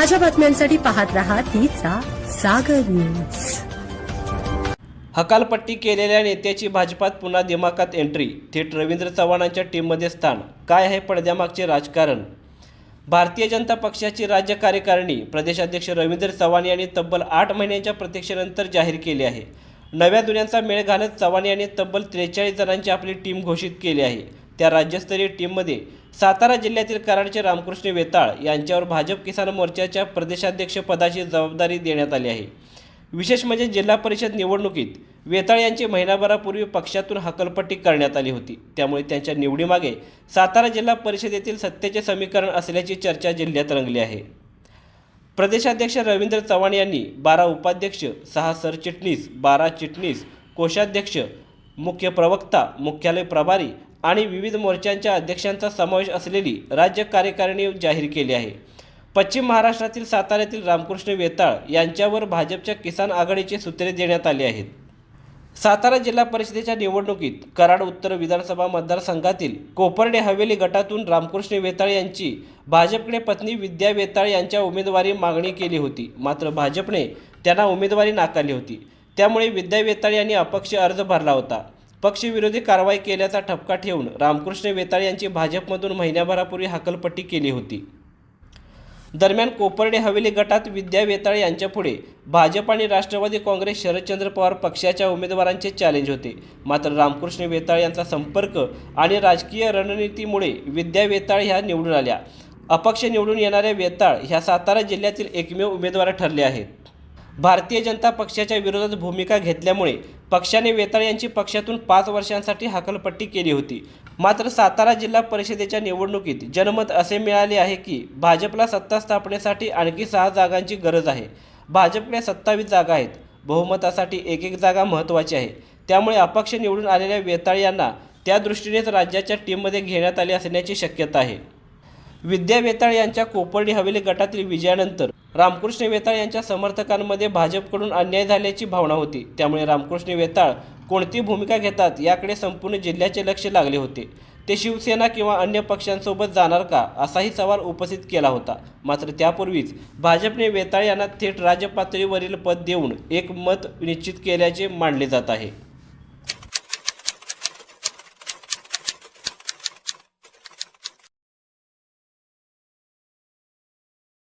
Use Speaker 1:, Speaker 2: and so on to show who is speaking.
Speaker 1: ताज्या बातम्यांसाठी पाहत रहा तिचा सागर न्यूज।
Speaker 2: हकालपट्टी केलेल्या नेत्याची भाजपात पुन्हा दिमाखात एंट्री, थेट रवींद्र चव्हाणांच्या टीममध्ये स्थान। काय आहे पडद्यामागचे राजकारण? भारतीय जनता पक्षाची राज्य कार्यकारिणी प्रदेशाध्यक्ष रवींद्र चव्हाण यांनी तब्बल 8 महिन्यांच्या प्रतीक्षेनंतर जाहीर केले आहे। नव्या दुनियांचा मेळ घालत चव्हाण यांनी तब्बल 43 जणांची आपली टीम घोषित केली आहे। त्या राज्यस्तरीय टीममध्ये सातारा जिल्ह्यातील कराडचे रामकृष्ण वेताळ यांच्यावर भाजप किसान मोर्चाच्या प्रदेशाध्यक्ष पदाची जबाबदारी देण्यात आली आहे। विशेष म्हणजे जिल्हा परिषद निवडणुकीत वेताळ यांची महिनाभरापूर्वी पक्षातून हकालपट्टी करण्यात आली होती। त्यामुळे त्यांच्या निवडीमागे सातारा जिल्हा परिषदेतील सत्तेचे समीकरण असल्याची चर्चा जिल्ह्यात रंगली आहे। प्रदेशाध्यक्ष रवींद्र चव्हाण यांनी 12 उपाध्यक्ष, 6 सरचिटणीस, 12 चिटणीस, कोषाध्यक्ष, मुख्य प्रवक्ता, मुख्यालय प्रभारी आणि विविध मोर्चांच्या अध्यक्षांचा समावेश असलेली राज्य कार्यकारिणी जाहीर केली आहे। पश्चिम महाराष्ट्रातील साताऱ्यातील रामकृष्ण वेताळ यांच्यावर भाजपच्या किसान आघाडीचे सूत्रे देण्यात आले आहेत। सातारा जिल्हा परिषदेच्या निवडणुकीत कराड उत्तर विधानसभा मतदारसंघातील कोपर्डे हवेली गटातून रामकृष्ण वेताळ यांची भाजपकडे पत्नी विद्या वेताळ यांच्या उमेदवारी मागणी केली होती, मात्र भाजपने त्यांना उमेदवारी नाकारली होती। त्यामुळे विद्या वेताळ यांनी अपक्ष अर्ज भरला होता। पक्षविरोधी कारवाई केल्याचा ठपका ठेवून रामकृष्ण वेताळ यांची भाजपमधून महिन्याभरापूर्वी हकालपट्टी केली होती। दरम्यान कोपर्डे हवेली गटात विद्या वेताळ यांच्यापुढे भाजप आणि राष्ट्रवादी काँग्रेस शरदचंद्र पवार पक्षाच्या उमेदवारांचे चॅलेंज होते, मात्र रामकृष्ण वेताळ यांचा संपर्क आणि राजकीय रणनीतीमुळे विद्या वेताळ ह्या निवडून आल्या। अपक्ष निवडून येणाऱ्या वेताळ ह्या सातारा जिल्ह्यातील एकमेव उमेदवार ठरले आहेत। भारतीय जनता पक्षाच्या विरोधात भूमिका घेतल्यामुळे पक्षाने वेताळ यांची पक्षातून 5 वर्षांसाठी हकालपट्टी केली होती। मात्र सातारा जिल्हा परिषदेच्या निवडणुकीत जनमत असे मिळाले आहे की भाजपला सत्ता स्थापनेसाठी आणखी 6 जागांची गरज आहे। भाजपकडे 27 जागा आहेत। बहुमतासाठी 1-1 जागा महत्त्वाची आहे। त्यामुळे अपक्ष निवडून आलेल्या वेताळ यांना त्या दृष्टीनेच राज्याच्या टीममध्ये घेण्यात आले असण्याची शक्यता आहे। विद्या वेताळ यांच्या कोपर्डी हवेली गटातील विजयानंतर रामकृष्ण वेताळ यांच्या समर्थकांमध्ये भाजपकडून अन्याय झाल्याची भावना होती। त्यामुळे रामकृष्ण वेताळ कोणती भूमिका घेतात याकडे संपूर्ण जिल्ह्याचे लक्ष लागले होते। ते शिवसेना किंवा अन्य पक्षांसोबत जाणार का असाही सवाल उपस्थित केला होता। मात्र त्यापूर्वीच भाजपने वेताळ यांना थेट राज्य पातळीवरील पद देऊन एक मत निश्चित केल्याचे मानले जात आहे।